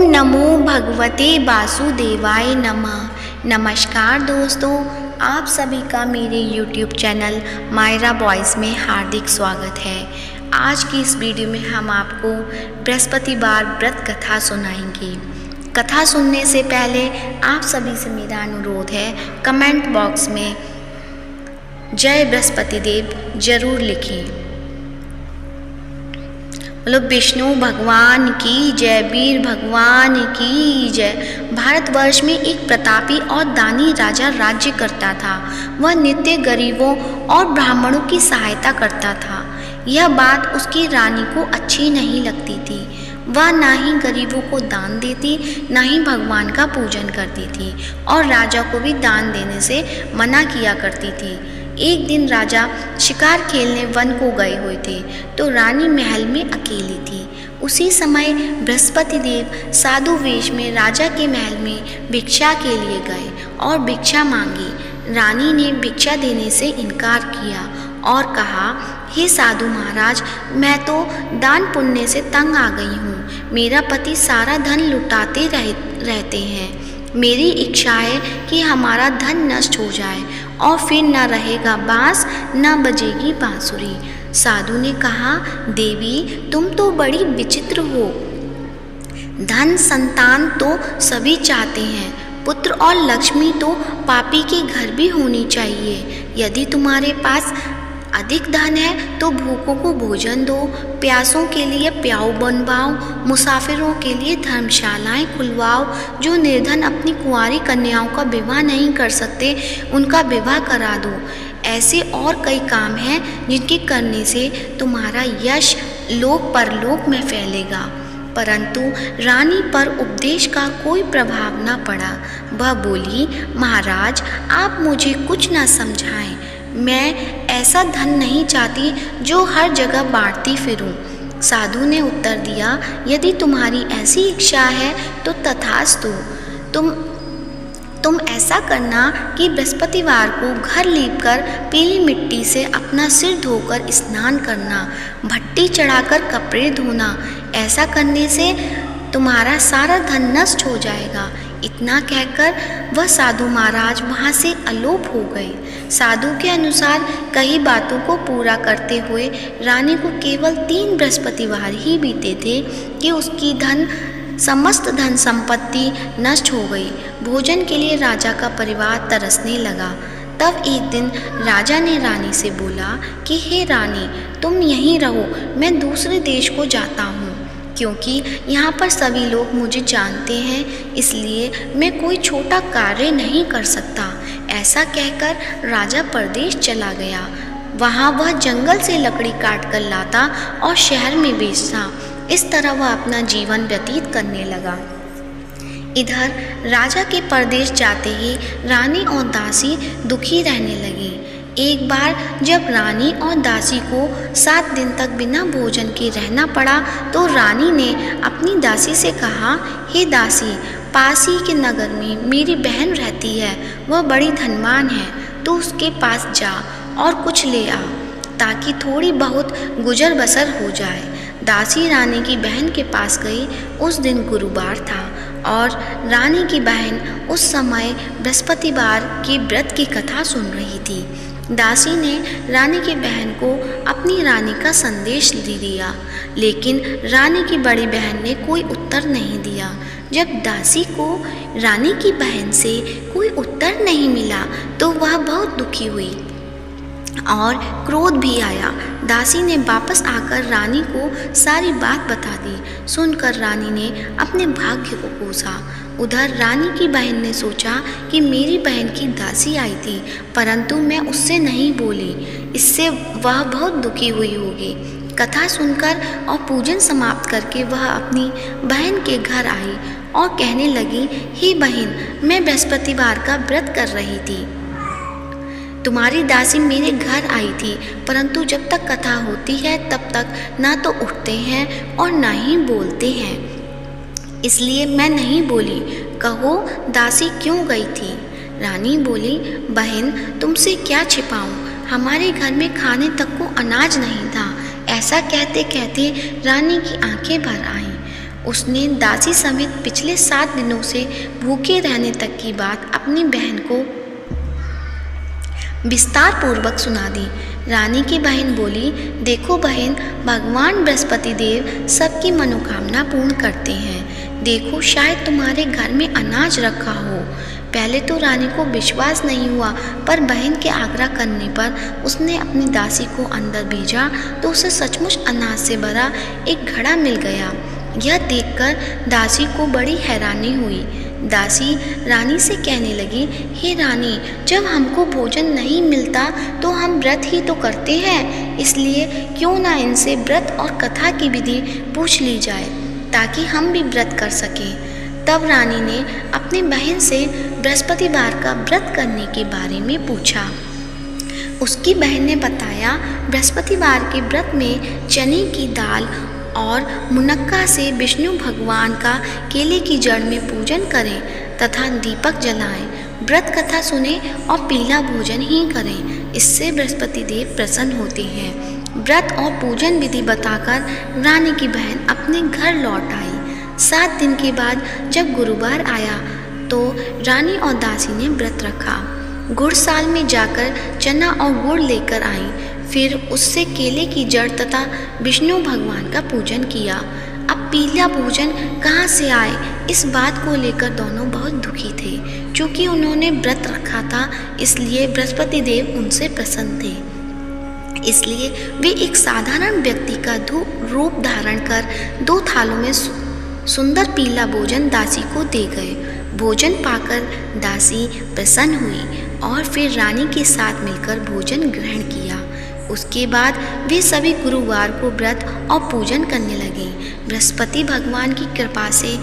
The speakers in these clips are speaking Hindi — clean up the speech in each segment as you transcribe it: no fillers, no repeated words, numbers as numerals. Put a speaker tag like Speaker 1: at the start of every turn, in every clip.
Speaker 1: नमो भगवते वासुदेवाय नमः। नमस्कार दोस्तों, आप सभी का मेरे YouTube चैनल मायरा बॉयज़ में हार्दिक स्वागत है। आज की इस वीडियो में हम आपको बृहस्पतिवार व्रत कथा सुनाएंगे। कथा सुनने से पहले आप सभी से मेरा अनुरोध है, कमेंट बॉक्स में जय बृहस्पति देव जरूर लिखें। बोलो विष्णु भगवान की जय, वीर भगवान की जय। भारतवर्ष में एक प्रतापी और दानी राजा राज्य करता था। वह नित्य गरीबों और ब्राह्मणों की सहायता करता था। यह बात उसकी रानी को अच्छी नहीं लगती थी। वह ना ही गरीबों को दान देती, ना ही भगवान का पूजन करती थी और राजा को भी दान देने से मना किया करती थी। एक दिन राजा शिकार खेलने वन को गए हुए थे तो रानी महल में अकेली थी। उसी समय बृहस्पति देव साधु वेश में राजा के महल में भिक्षा के लिए गए और भिक्षा मांगी। रानी ने भिक्षा देने से इनकार किया और कहा, हे साधु महाराज, मैं तो दान पुण्य से तंग आ गई हूँ। मेरा पति सारा धन लुटाते रहते हैं। मेरी इच्छा है कि हमारा धन नष्ट हो जाए और फिर न रहेगा बांस, न बजेगी बांसुरी। साधु ने कहा, देवी तुम तो बड़ी विचित्र हो। धन संतान तो सभी चाहते हैं, पुत्र और लक्ष्मी तो पापी के घर भी होनी चाहिए। यदि तुम्हारे पास अधिक धन है तो भूखों को भोजन दो, प्यासों के लिए प्याऊ बनवाओ, मुसाफिरों के लिए धर्मशालाएं खुलवाओ। जो निर्धन अपनी कुंवारी कन्याओं का विवाह नहीं कर सकते, उनका विवाह करा दो। ऐसे और कई काम हैं जिनके करने से तुम्हारा यश लोक परलोक में फैलेगा। परंतु रानी पर उपदेश का कोई प्रभाव न पड़ा। वह बोली, महाराज आप मुझे कुछ न समझाएं। मैं ऐसा धन नहीं चाहती जो हर जगह बांटती फिरूं। साधु ने उत्तर दिया, यदि तुम्हारी ऐसी इच्छा है तो तथास्तु। तुम ऐसा करना कि बृहस्पतिवार को घर लीपकर पीली मिट्टी से अपना सिर धोकर स्नान करना, भट्टी चढ़ाकर कपड़े धोना। ऐसा करने से तुम्हारा सारा धन नष्ट हो जाएगा। इतना कहकर वह साधु महाराज वहाँ से अलोप हो गए। साधु के अनुसार कई बातों को पूरा करते हुए रानी को केवल 3 बृहस्पतिवार ही बीते थे कि उसकी समस्त धन संपत्ति नष्ट हो गई। भोजन के लिए राजा का परिवार तरसने लगा। तब एक दिन राजा ने रानी से बोला कि हे रानी, तुम यहीं रहो, मैं दूसरे देश को जाता हूँ, क्योंकि यहाँ पर सभी लोग मुझे जानते हैं, इसलिए मैं कोई छोटा कार्य नहीं कर सकता। ऐसा कहकर राजा परदेश चला गया। वहाँ वह जंगल से लकड़ी काट कर लाता और शहर में बेचता। इस तरह वह अपना जीवन व्यतीत करने लगा। इधर राजा के परदेश जाते ही रानी और दासी दुखी रहने लगी। एक बार जब रानी और दासी को 7 दिन तक बिना भोजन के रहना पड़ा तो रानी ने अपनी दासी से कहा, हे दासी, पास ही के नगर में मेरी बहन रहती है, वह बड़ी धनवान है, तो उसके पास जा और कुछ ले आ ताकि थोड़ी बहुत गुजर बसर हो जाए। दासी रानी की बहन के पास गई। उस दिन गुरुवार था और रानी की बहन उस समय बृहस्पतिवार के व्रत की कथा सुन रही थी। दासी ने रानी की बहन को अपनी रानी का संदेश दे दिया, लेकिन रानी की बड़ी बहन ने कोई उत्तर नहीं दिया। जब दासी को रानी की बहन से कोई उत्तर नहीं मिला तो वह बहुत दुखी हुई और क्रोध भी आया। दासी ने वापस आकर रानी को सारी बात बता दी। सुनकर रानी ने अपने भाग्य को कोसा। उधर रानी की बहन ने सोचा कि मेरी बहन की दासी आई थी, परंतु मैं उससे नहीं बोली, इससे वह बहुत दुखी हुई होगी। कथा सुनकर और पूजन समाप्त करके वह अपनी बहन के घर आई और कहने लगी, हे बहन, मैं बृहस्पतिवार का व्रत कर रही थी। तुम्हारी दासी मेरे घर आई थी, परंतु जब तक कथा होती है तब तक ना तो उठते हैं और ना ही बोलते हैं, इसलिए मैं नहीं बोली। कहो दासी क्यों गई थी? रानी बोली, बहन तुमसे क्या छिपाऊं, हमारे घर में खाने तक को अनाज नहीं था। ऐसा कहते कहते रानी की आंखें भर आईं। उसने दासी समेत पिछले 7 दिनों से भूखे रहने तक की बात अपनी बहन को विस्तार पूर्वक सुना दी। रानी की बहन बोली, देखो बहन, भगवान बृहस्पति देव सबकी मनोकामना पूर्ण करते हैं। देखो, शायद तुम्हारे घर में अनाज रखा हो। पहले तो रानी को विश्वास नहीं हुआ, पर बहन के आग्रह करने पर उसने अपनी दासी को अंदर भेजा तो उसे सचमुच अनाज से भरा एक घड़ा मिल गया। यह देखकर दासी को बड़ी हैरानी हुई। दासी रानी से कहने लगी, हे रानी, जब हमको भोजन नहीं मिलता तो हम व्रत ही तो करते हैं, इसलिए क्यों ना इनसे व्रत और कथा की विधि पूछ ली जाए ताकि हम भी व्रत कर सकें। तब रानी ने अपनी बहन से बृहस्पतिवार का व्रत करने के बारे में पूछा। उसकी बहन ने बताया, बृहस्पतिवार के व्रत में चने की दाल और मुनक्का से विष्णु भगवान का केले की जड़ में पूजन करें तथा दीपक जलाएं, व्रत कथा सुने और पीला भोजन ही करें। इससे बृहस्पति देव प्रसन्न होते हैं। व्रत और पूजन विधि बताकर रानी की बहन अपने घर लौट आई। 7 दिन के बाद जब गुरुवार आया तो रानी और दासी ने व्रत रखा। गुड़साल में जाकर चना और गुड़ लेकर आई, फिर उससे केले की जड़ तथा विष्णु भगवान का पूजन किया। अब पीला भोजन कहाँ से आए, इस बात को लेकर दोनों बहुत दुखी थे। क्योंकि उन्होंने व्रत रखा था, इसलिए बृहस्पति देव उनसे प्रसन्न थे। इसलिए वे एक साधारण व्यक्ति का रूप धारण कर 2 थालों में सुंदर पीला भोजन दासी को दे गए। भोजन पाकर दासी प्रसन्न हुई और फिर रानी के साथ मिलकर भोजन ग्रहण किया। उसके बाद वे सभी गुरुवार को व्रत और पूजन करने लगे। बृहस्पति भगवान की कृपा से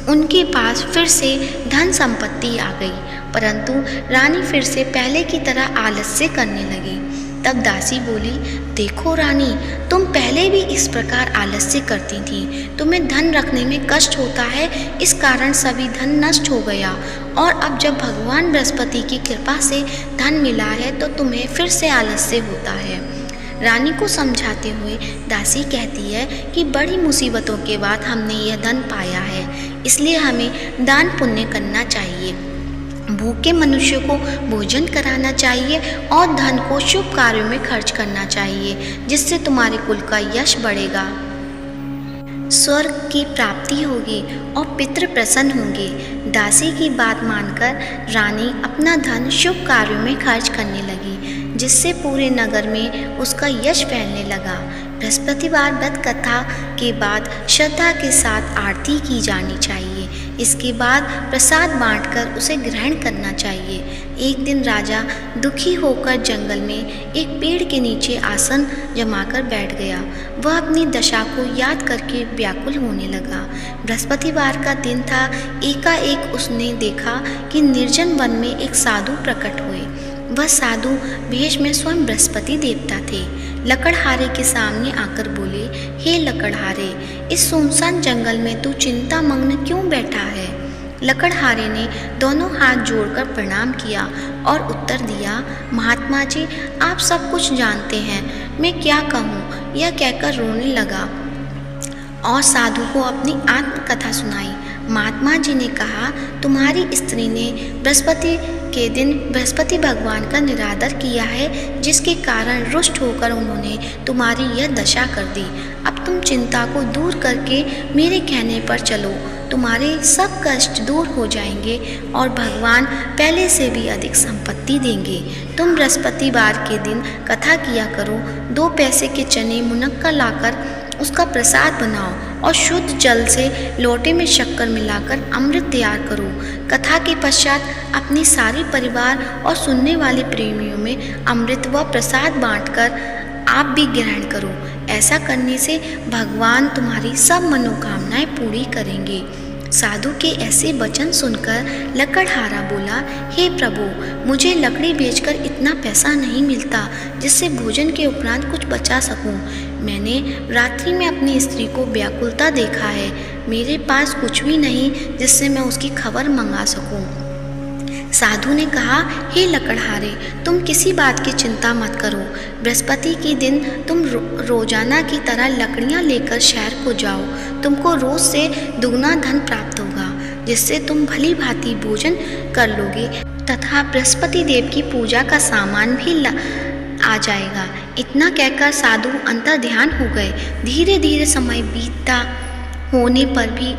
Speaker 1: उनके पास फिर से धन संपत्ति आ गई, परंतु रानी फिर से पहले की तरह आलस्य करने लगी। तब दासी बोली, देखो रानी, तुम पहले भी इस प्रकार आलस्य करती थी। तुम्हें धन रखने में कष्ट होता है, इस कारण सभी धन नष्ट हो गया, और अब जब भगवान बृहस्पति की कृपा से धन मिला है तो तुम्हें फिर से आलस्य होता है। रानी को समझाते हुए दासी कहती है कि बड़ी मुसीबतों के बाद हमने यह धन पाया है, इसलिए हमें दान पुण्य करना चाहिए, भूखे मनुष्य को भोजन कराना चाहिए और धन को शुभ कार्यों में खर्च करना चाहिए, जिससे तुम्हारे कुल का यश बढ़ेगा, स्वर्ग की प्राप्ति होगी और पितृ प्रसन्न होंगे। दासी की बात मानकर रानी अपना धन शुभ कार्यों में खर्च करने लगी, जिससे पूरे नगर में उसका यश फैलने लगा। बृहस्पतिवार व्रत कथा के बाद श्रद्धा के साथ आरती की जानी चाहिए। इसके बाद प्रसाद बांटकर उसे ग्रहण करना चाहिए। एक दिन राजा दुखी होकर जंगल में एक पेड़ के नीचे आसन जमाकर बैठ गया। वह अपनी दशा को याद करके व्याकुल होने लगा। बृहस्पतिवार का दिन था। एकाएक उसने देखा कि निर्जन वन में एक साधु प्रकट हुए। वह साधु वेश में स्वयं बृहस्पति देवता थे। लकड़हारे के सामने आकर बोले, हे लकड़हारे, इस सुनसान जंगल में तू चिंता मग्न क्यों बैठा है? लकड़हारे ने दोनों हाथ जोड़कर प्रणाम किया और उत्तर दिया, महात्मा जी, आप सब कुछ जानते हैं, मैं क्या कहूँ? यह कहकर रोने लगा और साधु को अपनी आत्मकथा सुनाई। महात्मा जी ने कहा, तुम्हारी स्त्री ने बृहस्पति के दिन बृहस्पति भगवान का निरादर किया है, जिसके कारण रुष्ट होकर उन्होंने तुम्हारी यह दशा कर दी। अब तुम चिंता को दूर करके मेरे कहने पर चलो, तुम्हारे सब कष्ट दूर हो जाएंगे और भगवान पहले से भी अधिक संपत्ति देंगे। तुम बृहस्पतिवार के दिन कथा किया करो। 2 पैसे के चने मुनक्का लाकर उसका प्रसाद बनाओ और शुद्ध जल से लोटे में शक्कर मिलाकर अमृत तैयार करो। कथा के पश्चात अपने सारे परिवार और सुनने वाले प्रेमियों में अमृत व प्रसाद बांटकर आप भी ग्रहण करो। ऐसा करने से भगवान तुम्हारी सब मनोकामनाएं पूरी करेंगे। साधु के ऐसे वचन सुनकर लकड़हारा बोला, हे प्रभु, मुझे लकड़ी बेचकर इतना पैसा नहीं मिलता जिससे भोजन के उपरांत कुछ बचा सकूं। मैंने रात्रि में अपनी स्त्री को व्याकुलता देखा है। मेरे पास कुछ भी नहीं जिससे मैं उसकी खबर मंगा सकूं। साधु ने कहा, हे लकड़हारे, तुम किसी बात की चिंता मत करो। बृहस्पति के दिन तुम रोजाना की तरह लकड़ियां लेकर शहर को जाओ। तुमको रोज से दुगना धन प्राप्त होगा, जिससे तुम भली भांति भोजन कर लोगे तथा बृहस्पति देव की पूजा का सामान भी आ जाएगा। इतना कहकर साधु अंतर ध्यान हो गए। धीरे धीरे समय बीतता होने पर भी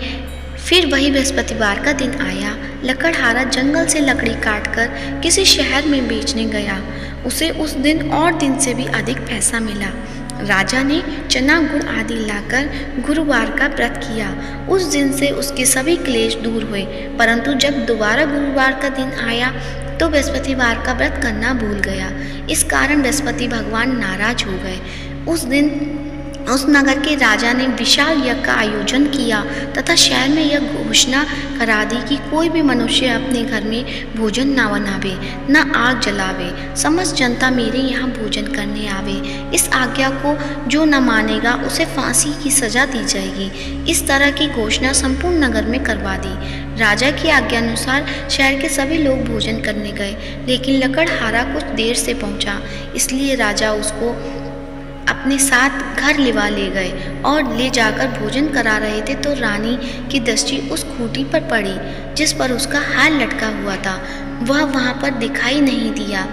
Speaker 1: फिर वही बृहस्पतिवार का दिन आया। लकड़हारा जंगल से लकड़ी काटकर किसी शहर में बेचने गया। उसे उस दिन और दिन से भी अधिक पैसा मिला। राजा ने चना गुड़ आदि लाकर गुरुवार का व्रत किया। उस दिन से उसके सभी क्लेश दूर हुए। परंतु जब दोबारा गुरुवार का दिन आया तो बृहस्पतिवार का व्रत करना भूल गया। इस कारण बृहस्पति भगवान नाराज हो गए। उस दिन उस नगर के राजा ने विशाल यज्ञ का आयोजन किया तथा शहर में यह घोषणा करा दी कि कोई भी मनुष्य अपने घर में भोजन न बनावे, न आग जलावे। समस्त जनता मेरे यहाँ भोजन करने आवे। इस आज्ञा को जो न मानेगा उसे फांसी की सजा दी जाएगी। इस तरह की घोषणा संपूर्ण नगर में करवा दी। राजा की आज्ञा अनुसार शहर के सभी लोग भोजन करने गए, लेकिन लकड़हारा कुछ देर से पहुंचा। इसलिए राजा उसको अपने साथ घर लिवा ले गए और ले जाकर भोजन करा रहे थे तो रानी की दृष्टि उस खूंटी पर पड़ी जिस पर उसका हार लटका हुआ था। वह वहां पर दिखाई नहीं दिया।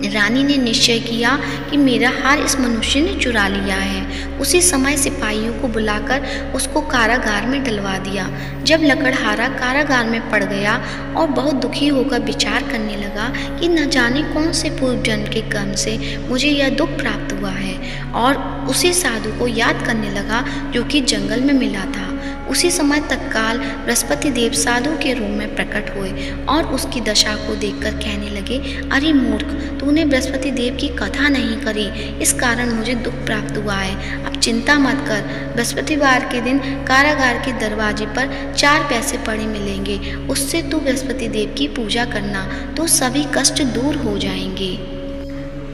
Speaker 1: रानी ने निश्चय किया कि मेरा हार इस मनुष्य ने चुरा लिया है। उसी समय सिपाहियों को बुलाकर उसको कारागार में डलवा दिया। जब लकड़हारा कारागार में पड़ गया और बहुत दुखी होकर विचार करने लगा कि न जाने कौन से पूर्व जन्म के कर्म से मुझे यह दुख प्राप्त हुआ है, और उसी साधु को याद करने लगा जो कि जंगल में मिला था। उसी समय तत्काल बृहस्पति देव साधु के रूप में प्रकट हुए और उसकी दशा को देखकर कहने लगे, अरे मूर्ख, तूने बृहस्पति देव की कथा नहीं करी, इस कारण मुझे दुख प्राप्त हुआ है। अब चिंता मत कर। बृहस्पतिवार के दिन कारागार के दरवाजे पर 4 पैसे पड़े मिलेंगे। उससे तू बृहस्पति देव की पूजा करना तो सभी कष्ट दूर हो जाएंगे।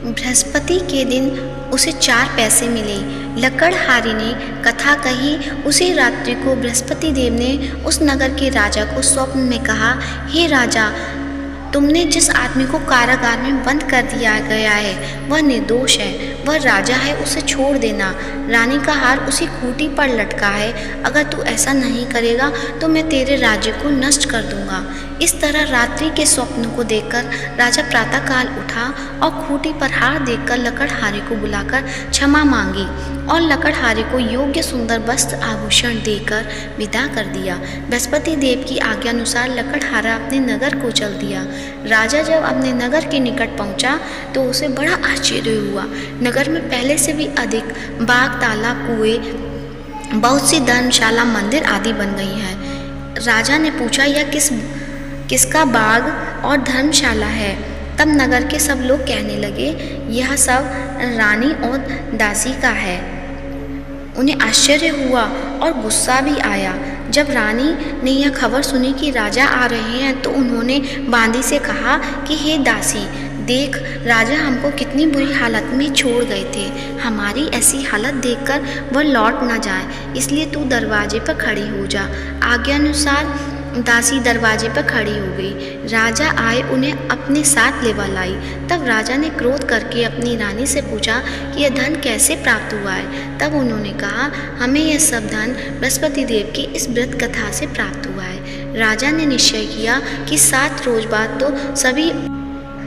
Speaker 1: बृहस्पति के दिन उसे 4 पैसे मिले। लकड़हारे ने कथा कही। उसी रात्रि को बृहस्पति देव ने उस नगर के राजा को स्वप्न में कहा, हे राजा, तुमने जिस आदमी को कारागार में बंद कर दिया गया है वह निर्दोष है, वह राजा है, उसे छोड़ देना। रानी का हार उसी खूंटी पर लटका है। अगर तू ऐसा नहीं करेगा तो मैं तेरे राज्य को नष्ट कर दूंगा। इस तरह रात्रि के स्वप्न को देखकर राजा प्रातःकाल उठा और खूंटी पर हार देखकर लकड़हारे को बुलाकर क्षमा मांगी और लकड़हारे को योग्य सुंदर वस्त्र आभूषण देकर विदा कर दिया। बृहस्पति देव की आज्ञा अनुसार लकड़हारा अपने नगर को चल दिया। राजा जब अपने नगर के निकट पहुंचा तो उसे बड़ा आश्चर्य हुआ। नगर में पहले से भी अधिक बाग, तालाब, कुएं, बहुत सी धर्मशाला, मंदिर आदि बन गई हैं। राजा ने पूछा, यह किसका बाग और धर्मशाला है? तब नगर के सब लोग कहने लगे, यह सब रानी और दासी का है। उन्हें आश्चर्य हुआ और गुस्सा भी आया। जब रानी ने यह खबर सुनी कि राजा आ रहे हैं तो उन्होंने बांदी से कहा कि हे दासी, देख, राजा हमको कितनी बुरी हालत में छोड़ गए थे। हमारी ऐसी हालत देखकर वह लौट ना जाए, इसलिए तू दरवाजे पर खड़ी हो जा। आज्ञानुसार दासी दरवाजे पर खड़ी हो गई। राजा आए, उन्हें अपने साथ लेवा लाई। तब राजा ने क्रोध करके अपनी रानी से पूछा कि यह धन कैसे प्राप्त हुआ है। तब उन्होंने कहा, हमें यह सब धन बृहस्पति देव की इस व्रत कथा से प्राप्त हुआ है। राजा ने निश्चय किया कि 7 रोज बाद तो सभी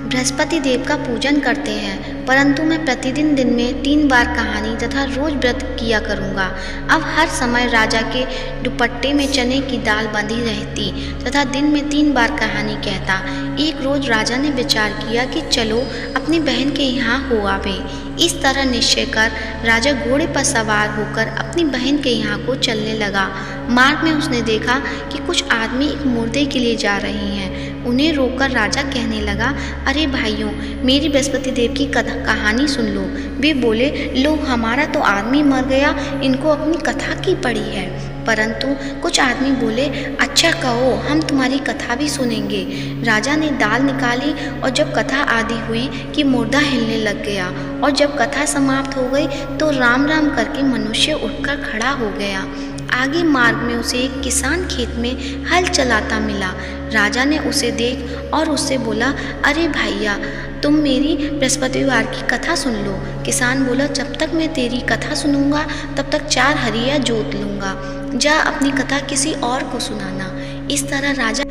Speaker 1: बृहस्पति देव का पूजन करते हैं, परंतु मैं प्रतिदिन दिन में 3 बार कहानी तथा रोज व्रत किया करूँगा। अब हर समय राजा के दुपट्टे में चने की दाल बंधी रहती तथा दिन में 3 बार कहानी कहता। एक रोज राजा ने विचार किया कि चलो अपनी बहन के यहाँ हो आवे। इस तरह निश्चय कर राजा घोड़े पर सवार होकर अपनी बहन के यहाँ को चलने लगा। मार्ग में उसने देखा कि कुछ आदमी एक मुर्दे के लिए जा रहे हैं। उन्हें रोककर राजा कहने लगा, अरे भाइयों, मेरी बृहस्पति देव की कहानी सुन लो। वे बोले, लो, हमारा तो आदमी मर गया, इनको अपनी कथा की पड़ी है। परंतु कुछ आदमी बोले, अच्छा कहो, हम तुम्हारी कथा भी सुनेंगे। राजा ने दाल निकाली और जब कथा आदि हुई कि मुर्दा हिलने लग गया, और जब कथा समाप्त हो गई तो राम राम करके मनुष्य उठकर खड़ा हो गया। आगे मार्ग में उसे एक किसान खेत में हल चलाता मिला। राजा ने उसे देख और उससे बोला, अरे भैया, तुम मेरी बृहस्पतिवार की कथा सुन लो। किसान बोला, जब तक मैं तेरी कथा सुनूंगा तब तक 4 हरिया जोत लूँगा। जा अपनी कथा किसी और को सुनाना। इस तरह राजा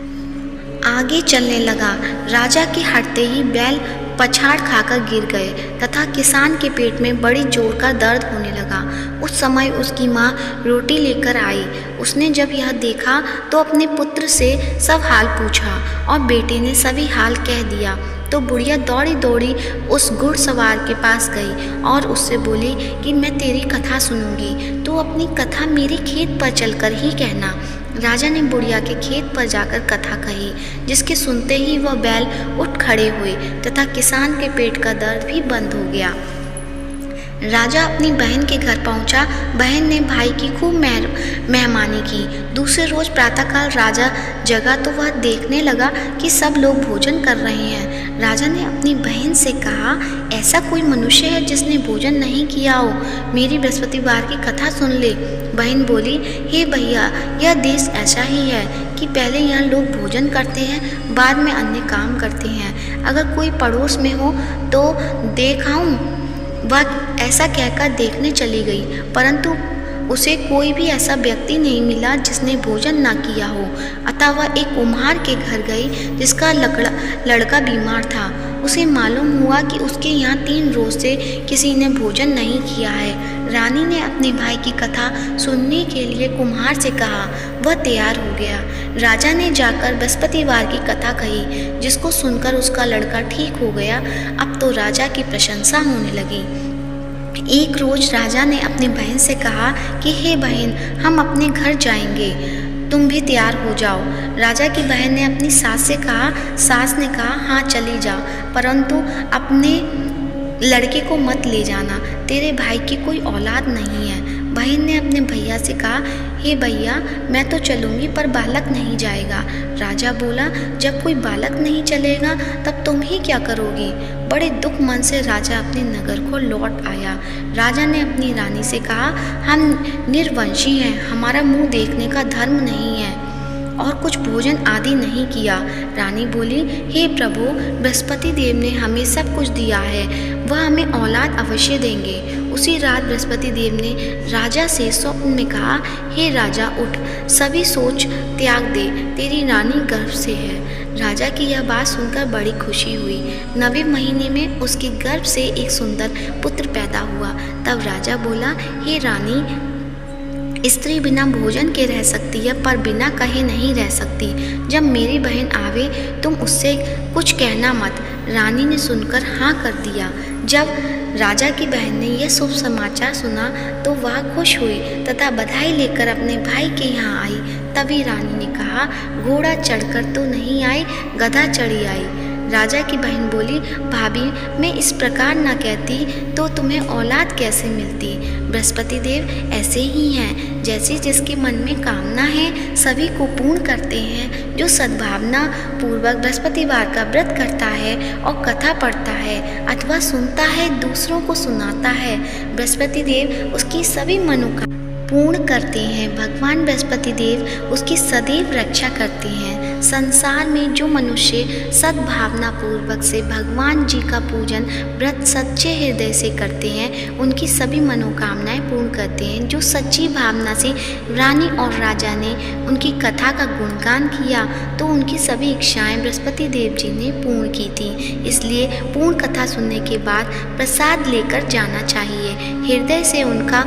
Speaker 1: आगे चलने लगा। राजा के हटते ही बैल पछाड़ खाकर गिर गए तथा किसान के पेट में बड़ी जोर का दर्द होने लगा। उस समय उसकी माँ रोटी लेकर आई। उसने जब यह देखा तो अपने पुत्र से सब हाल पूछा और बेटे ने सभी हाल कह दिया। तो बुढ़िया दौड़ी दौड़ी उस घुड़सवार के पास गई और उससे बोली कि मैं तेरी कथा सुनूंगी, तो अपनी कथा मेरे खेत पर चलकर ही कहना। राजा ने बुढ़िया के खेत पर जाकर कथा कही, जिसके सुनते ही वह बैल उठ खड़े हुए तथा किसान के पेट का दर्द भी बंद हो गया। राजा अपनी बहन के घर पहुंचा। बहन ने भाई की खूब मेहमानी की। दूसरे रोज प्रातःकाल राजा जगा तो वह देखने लगा कि सब लोग भोजन कर रहे हैं। राजा ने अपनी बहन से कहा, ऐसा कोई मनुष्य है जिसने भोजन नहीं किया हो? मेरी बृहस्पतिवार की कथा सुन ले। बहन बोली, हे भैया, यह देश ऐसा ही है कि पहले यहाँ लोग भोजन करते हैं, बाद में अन्य काम करते हैं। अगर कोई पड़ोस में हो तो देख आऊं। वह ऐसा कहकर देखने चली गई, परंतु उसे कोई भी ऐसा व्यक्ति नहीं मिला जिसने भोजन ना किया हो। अतः वह एक कुम्हार के घर गई जिसका लड़का बीमार था। उसे मालूम हुआ कि उसके यहाँ 3 रोज से किसी ने भोजन नहीं किया है। रानी ने अपने भाई की कथा सुनने के लिए कुम्हार से कहा। वह तैयार हो गया। राजा ने जाकर बृहस्पतिवार की कथा कही, जिसको सुनकर उसका लड़का ठीक हो गया। अब तो राजा की प्रशंसा होने लगी। एक रोज राजा ने अपनी बहन से कहा कि हे बहन, हम अपने घर जाएंगे, तुम भी तैयार हो जाओ। राजा की बहन ने अपनी सास से कहा। सास ने कहा, हाँ चली जा, परंतु अपने लड़के को मत ले जाना, तेरे भाई की कोई औलाद नहीं है। बहन ने अपने भैया से कहा, हे भैया, मैं तो चलूँगी पर बालक नहीं जाएगा। राजा बोला, जब कोई बालक नहीं चलेगा तब तुम ही क्या करोगी? बड़े दुख मन से राजा अपने नगर को लौट आया। राजा ने अपनी रानी से कहा, हम निर्वंशी हैं, हमारा मुंह देखने का धर्म नहीं है और कुछ भोजन आदि नहीं किया। रानी बोली, हे प्रभु, बृहस्पति देव ने हमें सब कुछ दिया है, वह हमें औलाद अवश्य देंगे। उसी रात बृहस्पति देव ने राजा से स्वप्न में कहा, हे राजा, उठ, सभी सोच त्याग दे, तेरी रानी गर्भ से है। राजा की यह बात सुनकर बड़ी खुशी हुई। 9वें महीने में उसके गर्भ से एक सुंदर पुत्र पैदा हुआ। तब राजा बोला, हे रानी, स्त्री बिना भोजन के रह सकती है पर बिना कहे नहीं रह सकती। जब मेरी बहन आवे तुम उससे कुछ कहना मत। रानी ने सुनकर हाँ कर दिया। जब राजा की बहन ने यह शुभ समाचार सुना तो वह खुश हुई तथा बधाई लेकर अपने भाई के यहाँ आई। तभी रानी ने कहा, घोड़ा चढ़कर तो नहीं आई, गधा चढ़ी आई। राजा की बहन बोली, भाभी, मैं इस प्रकार न कहती तो तुम्हें औलाद कैसे मिलती? बृहस्पति देव ऐसे ही हैं, जैसे जिसके मन में कामना है सभी को पूर्ण करते हैं। जो सद्भावना पूर्वक बृहस्पतिवार का व्रत करता है और कथा पढ़ता है अथवा सुनता है, दूसरों को सुनाता है, बृहस्पति देव उसकी सभी मनोकामना पूर्ण करते हैं। भगवान बृहस्पति देव उसकी सदैव रक्षा करते हैं। संसार में जो मनुष्य सद्भावना पूर्वक से भगवान जी का पूजन व्रत सच्चे हृदय से करते हैं, उनकी सभी मनोकामनाएं पूर्ण करते हैं। जो सच्ची भावना से रानी और राजा ने उनकी कथा का गुणगान किया तो उनकी सभी इच्छाएं बृहस्पति देव जी ने पूर्ण की थी। इसलिए पूर्ण कथा सुनने के बाद प्रसाद लेकर जाना चाहिए। हृदय से उनका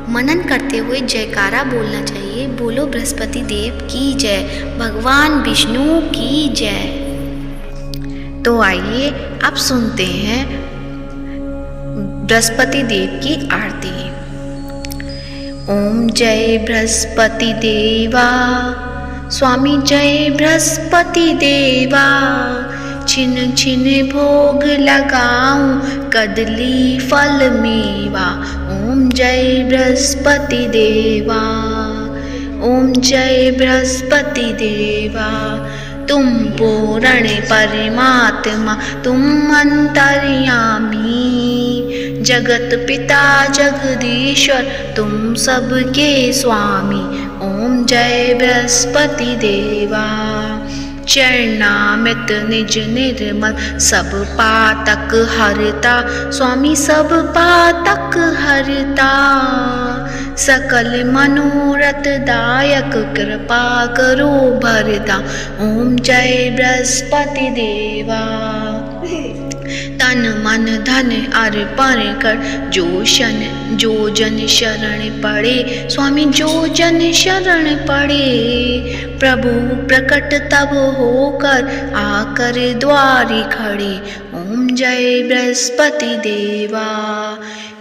Speaker 1: मनन करते हुए जयकारा बोलना चाहिए। बोलो बृहस्पति देव की जय, भगवान विष्णु की जय। तो आइए अब सुनते हैं बृहस्पति देव की आरती। ओम जय बृहस्पति देवा, स्वामी जय बृहस्पति देवा। छिन छिन भोग लगाऊं, कदली फल मेवा। ओम जय बृहस्पति देवा, ओम जय बृहस्पति देवा। तुम पूर्ण परमात्मा, तुम अंतर्यामी, जगत पिता जगदीश्वर तुम सबके स्वामी, ओम जय बृहस्पति देवा। चरणामृत निज निर्मल सब पातक हरता, स्वामी सब पातक हरता। सकल मनोरथ दायक कृपा करो भरता, ओम जय बृहस्पति देवा। तन मन धन अर्पण कर जो जन शरण पड़े, स्वामी जो जन शरण पड़े। प्रभु प्रकट तब होकर आकर द्वारी खड़े, ओम जय बृहस्पति देवा।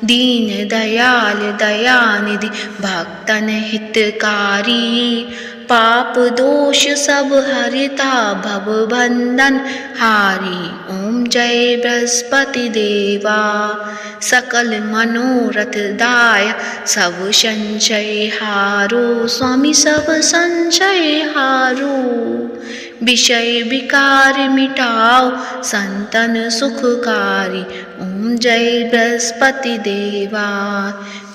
Speaker 1: दीन दयाल दयानिधि भक्तन हितकारी, पाप दोष सब हरता भव बंधन हारी, ओम जय बृहस्पति देवा। सकल मनोरथ दाय सब संशय हारो, स्वामी सब संशय हारो। विषय विकार मिटाओ संतन सुखकारी, ओम जय बृहस्पति देवा।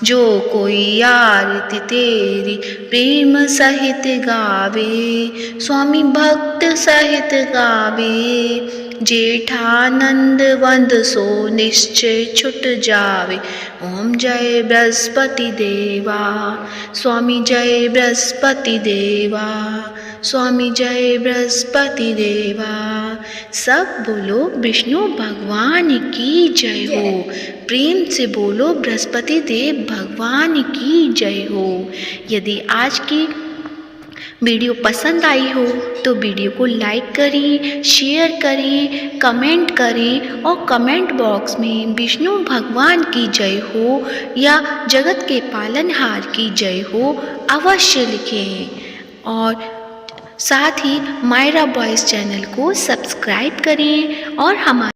Speaker 1: जो कोई आरती तेरी प्रेम सहित गावे, स्वामी भक्त सहित गावे। जेठानंद वंद सो निश्चय छुट जावे, ओम जय बृहस्पति देवा। स्वामी जय बृहस्पति देवा, स्वामी जय बृहस्पति देवा। सब बोलो विष्णु भगवान की जय हो। प्रेम से बोलो बृहस्पति देव भगवान की जय हो। यदि आज की वीडियो पसंद आई हो तो वीडियो को लाइक करें, शेयर करें, कमेंट करें और कमेंट बॉक्स में विष्णु भगवान की जय हो या जगत के पालनहार की जय हो अवश्य लिखें। और साथ ही मायरा बॉयज़ चैनल को सब्सक्राइब करें और हमारे